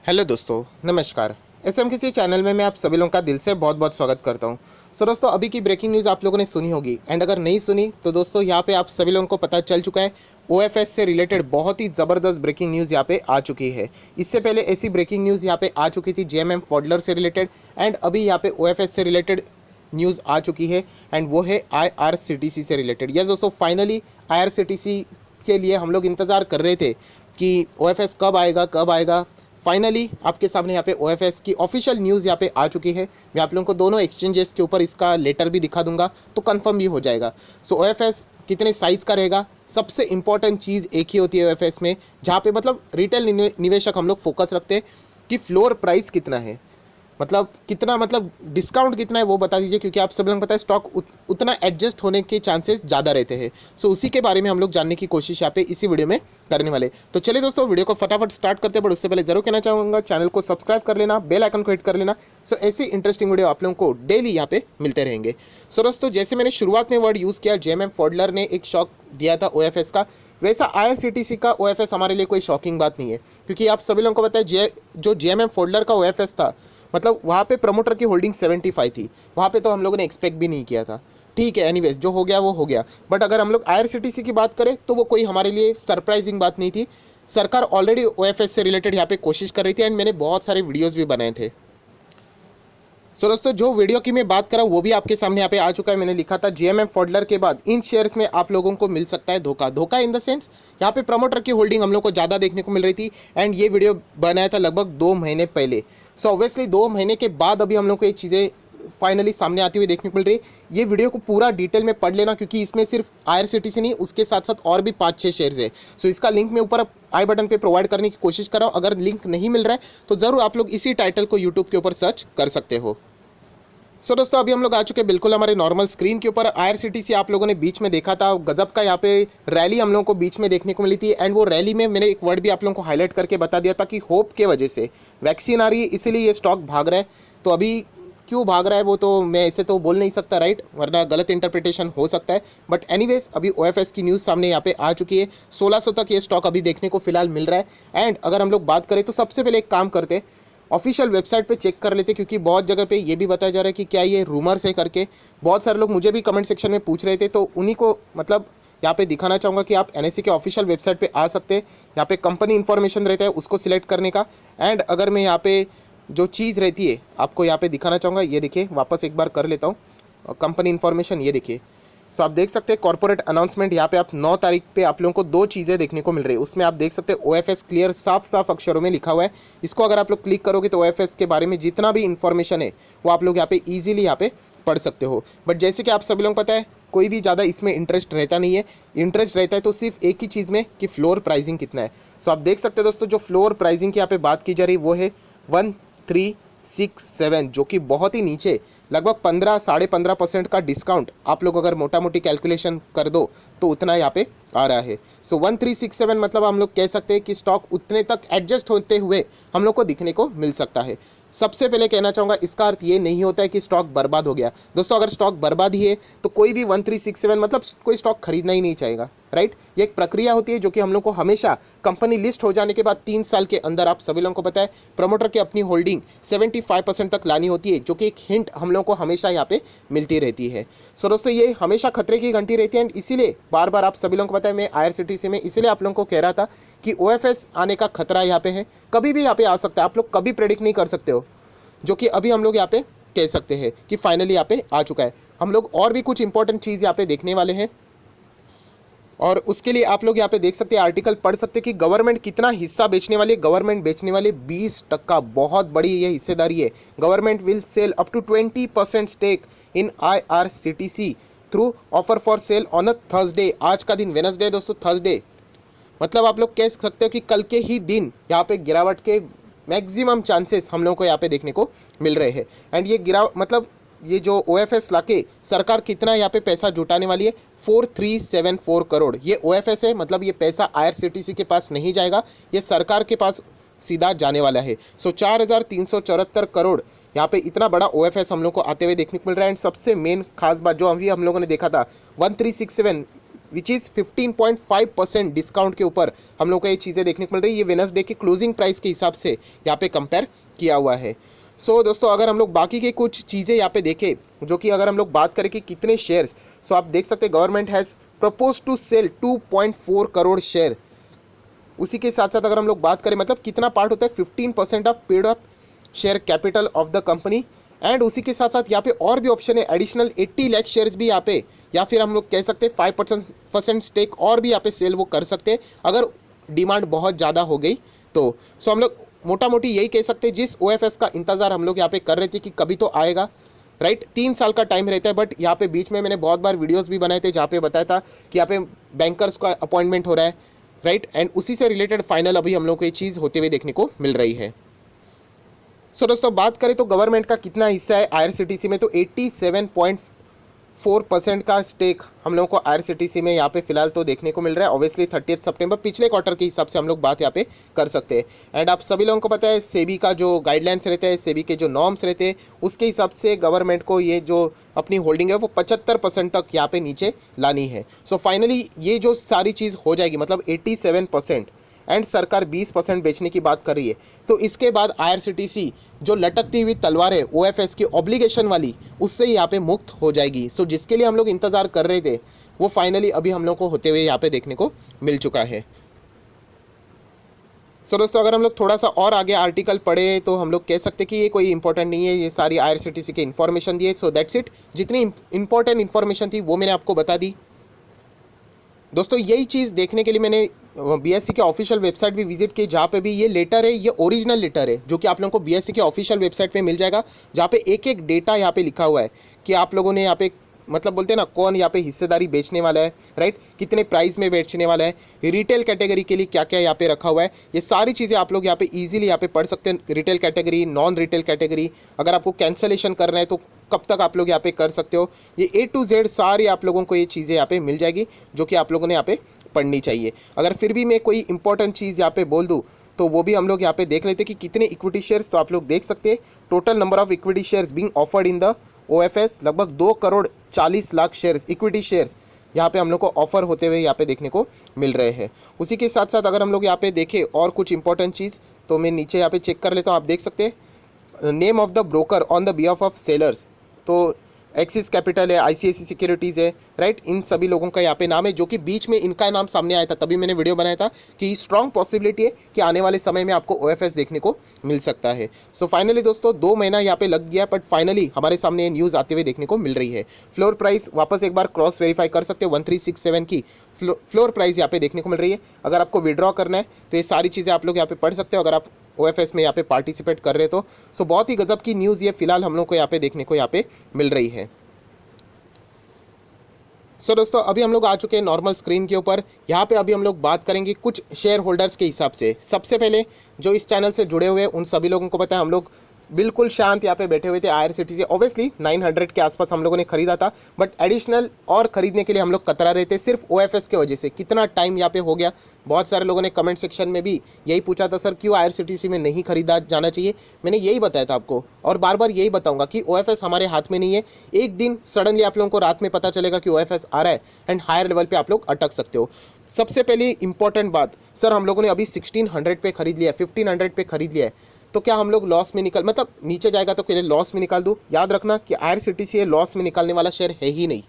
Hello दोस्तों, नमस्कार। SMKC channel में मैं आप सभी लोगों का दिल से बहुत बहुत स्वागत करता हूं। सो दोस्तों, अभी की ब्रेकिंग न्यूज़ आप लोगों ने सुनी होगी एंड अगर नहीं सुनी तो दोस्तों यहाँ पे आप सभी लोगों को पता चल चुका है। ओएफएस से रिलेटेड बहुत ही ज़बरदस्त ब्रेकिंग न्यूज़ यहाँ पे आ चुकी है। इससे पहले ऐसी ब्रेकिंग न्यूज़ यहाँ पे आ चुकी थी जेएमएम फॉडलर से रिलेटेड एंड अभी यहाँ पे ओएफएस से रिलेटेड न्यूज़ आ चुकी है एंड वो है आईआरसीटीसी से रिलेटेड। यस दोस्तों, फाइनली आईआरसीटीसी के लिए हम लोग इंतज़ार कर रहे थे कि ओएफएस कब आएगा। फाइनली आपके सामने यहाँ पे ओएफएस की ऑफिशियल न्यूज़ यहाँ पे आ चुकी है। मैं आप लोगों को दोनों एक्सचेंजेस के ऊपर इसका लेटर भी दिखा दूंगा तो कंफर्म भी हो जाएगा। सो ओएफएस कितने साइज़ का रहेगा, सबसे इंपॉर्टेंट चीज़ एक ही होती है ओएफएस में, जहाँ पे मतलब रिटेल निवेशक हम लोग फोकस रखते हैं कि फ्लोर प्राइस कितना है, मतलब कितना, मतलब डिस्काउंट कितना है वो बता दीजिए, क्योंकि आप सब लोगों को पता है स्टॉक उतना एडजस्ट होने के चांसेस ज़्यादा रहते हैं। सो उसी के बारे में हम लोग जानने की कोशिश यहाँ पे इसी वीडियो में करने वाले। तो चलिए दोस्तों, वीडियो को फटाफट स्टार्ट करते हैं, बट उससे पहले जरूर कहना चाहूँगा चैनल को सब्सक्राइब कर लेना, बेल आइकन को हिट कर लेना। सो ऐसी इंटरेस्टिंग वीडियो आप लोगों को डेली यहाँ पे मिलते रहेंगे। सो दोस्तों, जैसे मैंने शुरुआत में वर्ड यूज़ किया, जेएमएम फॉडलर ने एक शॉक दिया था ओएफएस का, वैसा आईआरसीटीसी का ओएफएस हमारे लिए कोई शॉकिंग बात नहीं है, क्योंकि आप सभी लोगों को पता है जो जेएमएम फॉडलर का ओएफएस था, मतलब वहाँ पे प्रमोटर की होल्डिंग 75 थी। वहाँ पे तो हम लोगों ने एक्सपेक्ट भी नहीं किया था। ठीक है, एनीवेज जो हो गया वो हो गया। बट अगर हम लोग आईआरसीटीसी की बात करें तो वो कोई हमारे लिए सरप्राइजिंग बात नहीं थी। सरकार ऑलरेडी ओएफएस से रिलेटेड यहाँ पे कोशिश कर रही थी एंड मैंने बहुत सारे वीडियोज़ भी बनाए थे। सो दोस्तों, जो वीडियो की मैं बात कर रहा हूँ वो भी आपके सामने यहाँ पे आ चुका है। मैंने लिखा था जेएमएम फॉडलर के बाद इन शेयर्स में आप लोगों को मिल सकता है धोखा इन द सेंस, यहाँ पे प्रमोटर की होल्डिंग हम लोग को ज़्यादा देखने को मिल रही थी एंड ये वीडियो बनाया था लगभग 2 महीने पहले। सो ऑब्वियसली 2 महीने के बाद अभी हम लोग को ये चीज़ें फाइनली सामने आती हुई देखने को मिल रही है। ये वीडियो को पूरा डिटेल में पढ़ लेना, क्योंकि इसमें सिर्फ आईआरसीटीसी नहीं, उसके साथ साथ और भी 5-6 शेयर्स है। सो इसका लिंक मैं ऊपर आई बटन पे प्रोवाइड करने की कोशिश कर रहा हूँ। अगर लिंक नहीं मिल रहा है तो ज़रूर आप लोग इसी टाइटल को यूट्यूब के ऊपर सर्च कर सकते हो। सो दोस्तों, अभी हम लोग आ चुके हैं बिल्कुल हमारे नॉर्मल स्क्रीन के ऊपर। आईआरसीटीसी आप लोगों ने बीच में देखा था, गजब का यहाँ पे रैली हम लोगों को बीच में देखने को मिली थी एंड वो रैली में मैंने एक वर्ड भी आप लोगों को हाईलाइट करके बता दिया था कि होप के वजह से वैक्सीन आ रही है, इसीलिए ये स्टॉक भाग रहा है। तो अभी क्यों भाग रहा है वो तो मैं ऐसे तो बोल नहीं सकता, राइट, वरना गलत इंटरप्रिटेशन हो सकता है। बट एनीवेज अभी ओएफएस की न्यूज़ सामने यहाँ पे आ चुकी है। 1600 तक ये स्टॉक अभी देखने को फिलहाल मिल रहा है एंड अगर हम लोग बात करें तो सबसे पहले एक काम करते हैं, ऑफिशियल वेबसाइट पे चेक कर लेते, क्योंकि बहुत जगह पे ये भी बताया जा रहा है कि क्या ये रूमर्स है करके। बहुत सारे लोग मुझे भी कमेंट सेक्शन में पूछ रहे थे, तो उन्हीं को मतलब यहाँ पे दिखाना चाहूँगा कि आप एनएससी के ऑफिशियल वेबसाइट पे आ सकते हैं। यहाँ पे कंपनी इन्फॉर्मेशन रहता है, उसको सिलेक्ट करने का। एंड अगर मैं यहाँ पे जो चीज़ रहती है आपको यहाँ पे दिखाना चाहूँगा, ये देखिए, वापस एक बार कर लेता हूँ कंपनी इन्फॉर्मेशन, ये देखिए। सो आप देख सकते हैं कॉर्पोरेट अनाउंसमेंट, यहाँ पे आप 9 तारीख पे आप लोगों को 2 चीज़ें देखने को मिल रही है। उसमें आप देख सकते हैं ओएफएस क्लियर साफ साफ अक्षरों में लिखा हुआ है। इसको अगर आप लोग क्लिक करोगे तो ओएफएस के बारे में जितना भी इंफॉर्मेशन है वो आप लोग यहाँ पे ईजिली यहाँ पे पढ़ सकते हो। बट जैसे कि आप सभी लोगों को पता है, कोई भी ज़्यादा इसमें इंटरेस्ट रहता नहीं है। इंटरेस्ट रहता है तो सिर्फ एक ही चीज़ में कि फ्लोर प्राइसिंग कितना है। सो आप देख सकते हैं दोस्तों, जो फ्लोर प्राइसिंग की यहाँ पे बात की जा रही है वो है 1367, जो कि बहुत ही नीचे, लगभग 15-15.5% का डिस्काउंट आप लोग अगर मोटा मोटी कैलकुलेशन कर दो तो उतना यहाँ पे आ रहा है। सो 1367 मतलब हम लोग कह सकते हैं कि स्टॉक उतने तक एडजस्ट होते हुए हम लोग को दिखने को मिल सकता है। सबसे पहले कहना चाहूँगा, इसका अर्थ ये नहीं होता है कि स्टॉक बर्बाद हो गया। दोस्तों, अगर स्टॉक बर्बाद ही है तो कोई भी 1367 मतलब कोई स्टॉक खरीदना ही नहीं चाहेगा, राइट। ये एक प्रक्रिया होती है जो कि हम लोग को हमेशा कंपनी लिस्ट हो जाने के बाद 3 साल के अंदर, आप सभी लोगों को पता है, प्रमोटर की अपनी होल्डिंग 75% तक लानी होती है, जो कि एक हिंट हम लोग को हमेशा यहाँ पे मिलती रहती है। सो दोस्तों, ये हमेशा खतरे की घंटी रहती है एंड इसीलिए बार बार आप सभी लोगों को पता है, मैं आईआरसीटीसी में इसीलिए आप लोगों को कह रहा था कि ओएफएस आने का खतरा यहाँ पे है, कभी भी यहाँ पे आ सकता है। आप लोग कभी प्रेडिक्ट नहीं कर सकते हो, जो कि अभी हम लोग यहाँ पे कह सकते हैं कि फाइनली यहाँ पे आ चुका है। हम लोग और भी कुछ इंपॉर्टेंट चीज़ यहाँ पे देखने वाले हैं और उसके लिए आप लोग यहाँ पे देख सकते हैं, आर्टिकल पढ़ सकते हैं कि गवर्नमेंट कितना हिस्सा बेचने वाली है। गवर्नमेंट बेचने वाले 20%, बहुत बड़ी ये हिस्सेदारी है। Government will sell up to 20% stake in IRCTC through offer for sale on a Thursday. आज का दिन वेनसडे दोस्तों, थर्सडे, मतलब आप लोग कह सकते हो कि कल के ही दिन यहाँ पे गिरावट के मैक्सिमम चांसेस हम लोगों को यहाँ पे देखने को मिल रहे हैं। एंड ये गिरावट मतलब ये जो ओएफएस लाके सरकार कितना यहाँ पे पैसा जुटाने वाली है, 4374 करोड़ ये ओएफएस है। मतलब ये पैसा आईआरसीटीसी के पास नहीं जाएगा, ये सरकार के पास सीधा जाने वाला है। सो 4374 करोड़ यहाँ पे इतना बड़ा ओएफएस हम लोग को आते हुए देखने को मिल रहा है। एंड सबसे मेन खास बात जो अभी हम लोगों ने देखा था 1367 विच इज़ 15.5% डिस्काउंट के ऊपर हम लोग को ये चीज़ें देखने को मिल रही है। ये वेडनेसडे के क्लोजिंग प्राइस के हिसाब से यहाँ पे कंपेयर किया हुआ है। सो दोस्तों अगर हम लोग बाकी के कुछ चीज़ें यहाँ पे देखें, जो कि अगर हम लोग बात करें कि कितने शेयर्स, सो आप देख सकते हैं government has propose to sell 2.4 crore share. उसी के साथ साथ अगर हम लोग बात करें मतलब कितना पार्ट होता है 15% of paid up share capital of the company. And उसी के साथ साथ यहाँ पे और भी ऑप्शन है, एडिशनल 80 लाख शेयर्स भी यहाँ पे, या फिर हम लोग कह सकते हैं 5% स्टेक और भी यहाँ पे सेल वो कर सकते हैं अगर डिमांड बहुत ज़्यादा हो गई तो। सो हम लोग मोटा मोटी यही कह सकते हैं, जिस OFS का इंतज़ार हम लोग यहाँ पे कर रहे थे कि कभी तो आएगा, राइट। 3 साल का टाइम रहता है, बट यहाँ पे बीच में मैंने बहुत बार वीडियोस भी बनाए थे जहाँ पे बताया था कि यहाँ पे बैंकर्स का अपॉइंटमेंट हो रहा है, राइट। एंड उसी से रिलेटेड फाइनल अभी हम लोग को ये चीज़ होते हुए देखने को मिल रही है। सो दोस्तों बात करें तो गवर्नमेंट का कितना हिस्सा है IRCTC में, तो 87.4% का स्टेक हम लोगों को IRCTC में यहाँ पे फिलहाल तो देखने को मिल रहा है। ऑब्वियसली 30 सितंबर पिछले क्वार्टर के हिसाब से हम लोग बात यहाँ पे कर सकते हैं। एंड आप सभी लोगों को पता है सेबी का जो गाइडलाइंस रहते हैं, सेबी के जो नॉर्म्स रहते हैं, उसके हिसाब से गवर्नमेंट को ये जो अपनी होल्डिंग है वो 75% तक यहाँ पे नीचे लानी है। सो फाइनली ये जो सारी चीज़ हो जाएगी, मतलब 87% एंड सरकार 20% बेचने की बात कर रही है, तो इसके बाद IRCTC जो लटकती हुई तलवार है OFS की ऑब्लिगेशन वाली, उससे यहाँ पे मुक्त हो जाएगी। सो जिसके लिए हम लोग इंतज़ार कर रहे थे वो फाइनली अभी हम लोग को होते हुए यहाँ पे देखने को मिल चुका है। सो दोस्तों अगर हम लोग थोड़ा सा और आगे आर्टिकल पढ़े तो हम लोग कह सकते हैं कि ये कोई इंपॉर्टेंट नहीं है, ये सारी IRCTC की इन्फॉर्मेशन दी है। सो दैट्स इट, जितनी इंपॉर्टेंट इन्फॉर्मेशन थी वो मैंने आपको बता दी। दोस्तों यही चीज़ देखने के लिए मैंने BSE के ऑफिशियल वेबसाइट भी विजिट की, जहाँ पे भी ये लेटर है, ये ओरिजिनल लेटर है जो कि आप लोगों को BSE के ऑफिशियल वेबसाइट पे मिल जाएगा, जहाँ पे एक एक डेटा यहाँ पे लिखा हुआ है कि आप लोगों ने यहाँ पे मतलब बोलते हैं ना कौन यहाँ पे हिस्सेदारी बेचने वाला है, राइट, कितने प्राइस में बेचने वाला है, रिटेल कैटेगरी के लिए क्या क्या यहाँ पे रखा हुआ है, ये सारी चीज़ें आप लोग यहाँ पे इजीली यहाँ पे पढ़ सकते हैं। Retail category, non retail category, अगर आपको कैंसलेशन करना है तो कब तक आप लोग यहाँ पे कर सकते हो, ये A to Z सारी आप लोगों को ये चीज़ें यहाँ पे मिल जाएगी जो कि आप लोगों ने यहाँ पे पढ़नी चाहिए। अगर फिर भी मैं कोई इंपॉर्टेंट चीज़ यहाँ पे बोल दूँ तो वो भी हम लोग यहाँ पे देख लेते कि कितने इक्विटी शेयर्स, तो आप लोग देख सकते हैं total number of equity shares being offered in the OFS लगभग 2,40,00,000 शेयर्स, इक्विटी शेयर्स यहाँ पे हम लोग को ऑफर होते हुए यहाँ पे देखने को मिल रहे हैं। उसी के साथ साथ अगर हम लोग यहाँ पे देखें और कुछ इंपॉर्टेंट चीज़, तो मैं नीचे यहाँ पे चेक कर लेता हूँ। आप देख सकते हैं name of the broker on the behalf of sellers, तो एक्सिस कैपिटल है, ICICI सिक्योरिटीज़ है, राइट, इन सभी लोगों का यहाँ पे नाम है, जो कि बीच में इनका नाम सामने आया था, तभी मैंने वीडियो बनाया था कि स्ट्रॉन्ग पॉसिबिलिटी है कि आने वाले समय में आपको OFS देखने को मिल सकता है। सो फाइनली दोस्तों 2 महीना यहाँ पे लग गया, बट फाइनली हमारे सामने ये न्यूज़ आते हुए देखने को मिल रही है। फ्लोर प्राइस वापस एक बार क्रॉस वेरीफाई कर सकते हो, 1367 की फ्लोर प्राइस यहाँ पे देखने को मिल रही है। अगर आपको विड्रॉ करना है तो ये सारी चीज़ें आप लोग यहाँ पे पढ़ सकते हो, अगर आप OFS में यहाँ पे पार्टिसिपेट कर रहे तो। सो बहुत ही गजब की न्यूज़ ये फिलहाल हम लोग को यहाँ पे देखने को यहाँ पे मिल रही है। सो दोस्तों अभी हम लोग आ चुके हैं नॉर्मल स्क्रीन के ऊपर। यहाँ पे अभी हम लोग बात करेंगे कुछ शेयर होल्डर्स के हिसाब से। सबसे पहले जो इस चैनल से जुड़े हुए हैं उन सभी लोगों को पता है हम लोग बिल्कुल शांत यहाँ पे बैठे हुए थे। IRCTC ऑब्वियसली 900 के आसपास हम लोगों ने खरीदा था, बट एडिशनल और ख़रीदने के लिए हम लोग कतरा रहे थे सिर्फ OFS के वजह से। कितना टाइम यहाँ पे हो गया, बहुत सारे लोगों ने कमेंट सेक्शन में भी यही पूछा था, सर क्यों IRCTC में नहीं खरीदा जाना चाहिए। मैंने यही बताया था आपको और बार बार यही बताऊंगा कि OFS हमारे हाथ में नहीं है। एक दिन सडनली आप लोगों को रात में पता चलेगा कि OFS आ रहा है एंड हायर लेवल पर आप लोग अटक सकते हो। सबसे पहले इंपॉर्टेंट बात, सर हम लोगों ने अभी 1600 पे खरीद लिया, 1500 पे खरीद लिया है, तो क्या हम लोग लॉस में निकल मतलब नीचे जाएगा तो पहले लॉस में निकाल दूँ? याद रखना कि IRCTC ये लॉस में निकालने वाला शेयर है ही नहीं,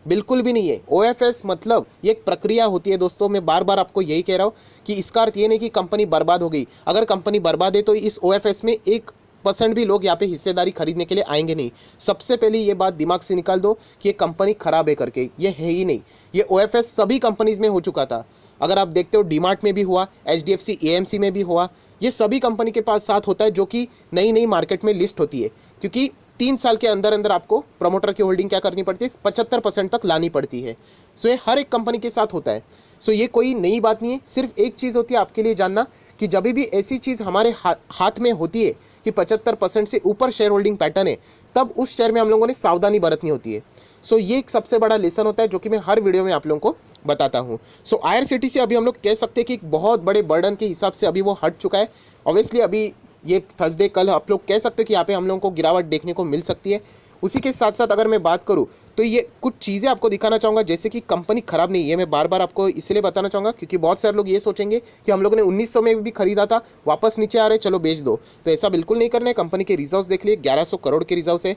बिल्कुल भी नहीं है। OFS मतलब ये एक प्रक्रिया होती है दोस्तों। मैं बार बार आपको यही कह रहा हूँ कि इसका अर्थ ये नहीं कि कंपनी बर्बाद हो गई। अगर कंपनी बर्बाद है तो इस OFS में 1% भी लोग यहाँ पे हिस्सेदारी खरीदने के लिए आएंगे नहीं। सबसे पहले ये बात दिमाग से निकाल दो कि ये कंपनी खराब है करके, ये है ही नहीं। ये OFS सभी कंपनीज में हो चुका था। अगर आप देखते हो डीमार्ट में भी हुआ, HDFC AMC में भी हुआ, ये सभी कंपनी के पास साथ होता है जो कि नई नई मार्केट में लिस्ट होती है, क्योंकि 3 साल के अंदर अंदर आपको प्रमोटर की होल्डिंग क्या करनी पड़ती है, 75% तक लानी पड़ती है। सो ये हर एक कंपनी के साथ होता है। सो ये कोई नई बात नहीं है। सिर्फ एक चीज़ होती है आपके लिए जानना कि जब भी ऐसी चीज़ हमारे हाथ में होती है कि 75% से ऊपर शेयर होल्डिंग पैटर्न है, तब उस शेयर में हम लोगों ने सावधानी बरतनी होती है। सो ये एक सबसे बड़ा लेसन होता है जो कि मैं हर वीडियो में आप लोगों को बताता हूँ। सो IRCTC अभी हम लोग कह सकते हैं कि एक बहुत बड़े बर्डन के हिसाब से अभी वो हट चुका है। ऑब्वियसली अभी ये थर्सडे कल आप लोग कह सकते हैं कि यहाँ पे हम लोगों को गिरावट देखने को मिल सकती है। उसी के साथ साथ अगर मैं बात करूँ तो ये कुछ चीज़ें आपको दिखाना चाहूँगा, जैसे कि कंपनी ख़राब नहीं है। मैं बार बार आपको इसलिए बताना चाहूँगा क्योंकि बहुत सारे लोग ये सोचेंगे कि हम लोगों ने 1900 में भी खरीदा था, वापस नीचे आ रहे, चलो बेच दो। तो ऐसा बिल्कुल नहीं करना है। कंपनी के रिजर्व्स देख लिए, 1100 करोड़ के रिजर्व्स है।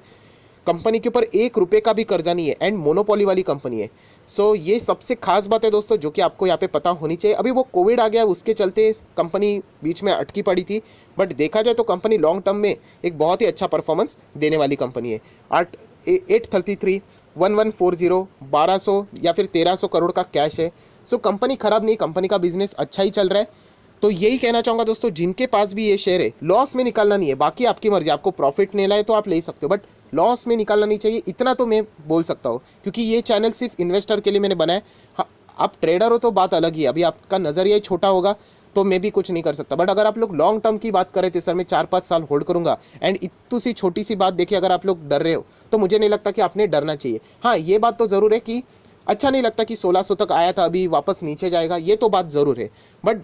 कंपनी के ऊपर 1 रुपये का भी कर्जा नहीं है एंड मोनोपोली वाली कंपनी है। सो ये सबसे खास बात है दोस्तों, जो कि आपको यहाँ पे पता होनी चाहिए। अभी वो कोविड आ गया, उसके चलते कंपनी बीच में अटकी पड़ी थी, बट देखा जाए तो कंपनी लॉन्ग टर्म में एक बहुत ही अच्छा परफॉर्मेंस देने वाली कंपनी है। 833 1140 1200 या फिर 1300 करोड़ का कैश है। सो कंपनी खराब नहीं, कंपनी का बिजनेस अच्छा ही चल रहा है। तो यही कहना चाहूँगा दोस्तों, जिनके पास भी ये शेयर है, लॉस में निकालना नहीं है। बाकी आपकी मर्जी, आपको प्रॉफिट लेना है तो आप ले सकते हो, बट लॉस में निकालना नहीं चाहिए, इतना तो मैं बोल सकता हूँ। क्योंकि ये चैनल सिर्फ इन्वेस्टर के लिए मैंने बनाया। हाँ, आप ट्रेडर हो तो बात अलग ही है, अभी आपका नज़रिया ही छोटा होगा तो मैं भी कुछ नहीं कर सकता। बट अगर आप लोग लॉन्ग टर्म की बात करें तो सर मैं 4-5 साल होल्ड करूंगा। एंड इतनी सी छोटी सी बात देखिए, अगर आप लोग डर रहे हो तो मुझे नहीं लगता कि आपने डरना चाहिए। हाँ, ये बात तो ज़रूर है कि अच्छा नहीं लगता कि 1600 तक आया था, अभी वापस नीचे जाएगा, ये तो बात ज़रूर है। बट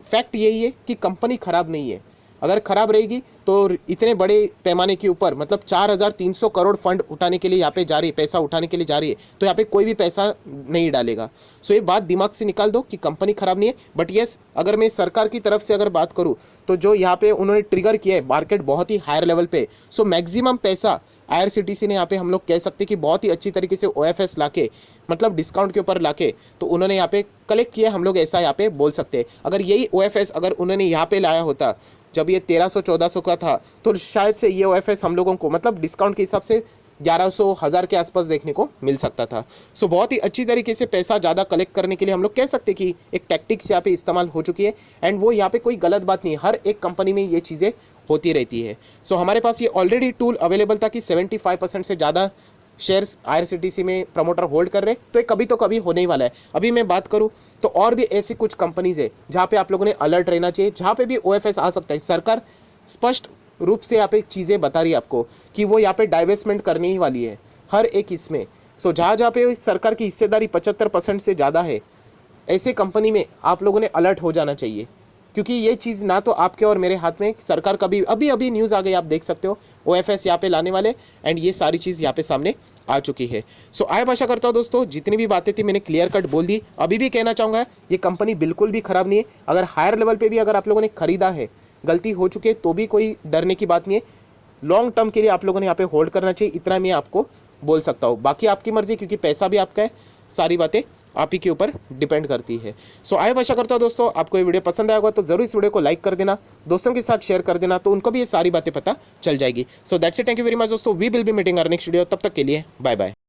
फैक्ट यही है कि कंपनी ख़राब नहीं है। अगर ख़राब रहेगी तो इतने बड़े पैमाने के ऊपर, मतलब 4300 करोड़ फंड उठाने के लिए यहाँ पे जा रही है, पैसा उठाने के लिए जा रही है, तो यहाँ पे कोई भी पैसा नहीं डालेगा। सो ये बात दिमाग से निकाल दो कि कंपनी ख़राब नहीं है। बट येस, अगर मैं सरकार की तरफ से अगर बात करूँ तो जो यहाँ पे उन्होंने ट्रिगर किया है, मार्केट बहुत ही हायर लेवल पे, सो मैक्सिमम पैसा IRCTC ने यहाँ पे हम लोग कह सकते हैं कि बहुत ही अच्छी तरीके से OFS लाके, मतलब डिस्काउंट के ऊपर लाके, तो उन्होंने यहाँ पे कलेक्ट किया, हम लोग ऐसा यहाँ पे बोल सकते हैं। अगर यही OFS अगर उन्होंने यहाँ पे लाया होता जब ये 1300-1400 का था, तो शायद से ये OFS हम लोगों को मतलब डिस्काउंट के हिसाब से 1100-1000 के आसपास देखने को मिल सकता था। सो बहुत ही अच्छी तरीके से पैसा ज़्यादा कलेक्ट करने के लिए हम लोग कह सकते हैं कि एक टैक्टिक्स यहाँ पे इस्तेमाल हो चुकी है। एंड वो यहाँ पे कोई गलत बात नहीं है, हर एक कंपनी में ये चीज़ें होती रहती है। सो हमारे पास ये ऑलरेडी टूल अवेलेबल था कि 75% से ज़्यादा शेयर्स IRCTC में प्रमोटर होल्ड कर रहे, तो ये कभी तो कभी होने ही वाला है। अभी मैं बात करूँ तो और भी ऐसी कुछ कंपनीज है जहाँ पे आप लोगों ने अलर्ट रहना चाहिए, जहाँ पे भी OFS आ सकता है। सरकार स्पष्ट रूप से यहाँ पे चीज़ें बता रही है आपको कि वो यहाँ पे डाइवेस्टमेंट करने ही वाली है हर एक इसमें। सो जहाँ जहाँ पे सरकार की हिस्सेदारी 75% से ज़्यादा है, ऐसे कंपनी में आप लोगों ने अलर्ट हो जाना चाहिए। क्योंकि ये चीज़ ना तो आपके और मेरे हाथ में, सरकार का भी अभी अभी न्यूज़ आ गई, आप देख सकते हो OFS यहाँ पे लाने वाले, एंड ये सारी चीज़ यहाँ पे सामने आ चुकी है। सो आय आशा करता हूँ दोस्तों, जितनी भी बातें थी मैंने क्लियर कट बोल दी। अभी भी कहना चाहूँगा, ये कंपनी बिल्कुल भी ख़राब नहीं है। अगर हायर लेवल पर भी अगर आप लोगों ने खरीदा है, गलती हो चुकी है, तो भी कोई डरने की बात नहीं है। लॉन्ग टर्म के लिए आप लोगों ने यहाँ पे होल्ड करना चाहिए, इतना मैं आपको बोल सकता हूँ। बाकी आपकी मर्ज़ी, क्योंकि पैसा भी आपका है, सारी बातें आप ही के ऊपर डिपेंड करती है। सो आय आशा करता हूँ दोस्तों, आपको ये वीडियो पसंद आया होगा तो ज़रूर इस वीडियो को लाइक कर देना, दोस्तों के साथ शेयर कर देना, तो उनको भी ये सारी बातें पता चल जाएगी। So that's it, thank you very much दोस्तों, we will be meeting our next video. तब तक के लिए बाय बाय।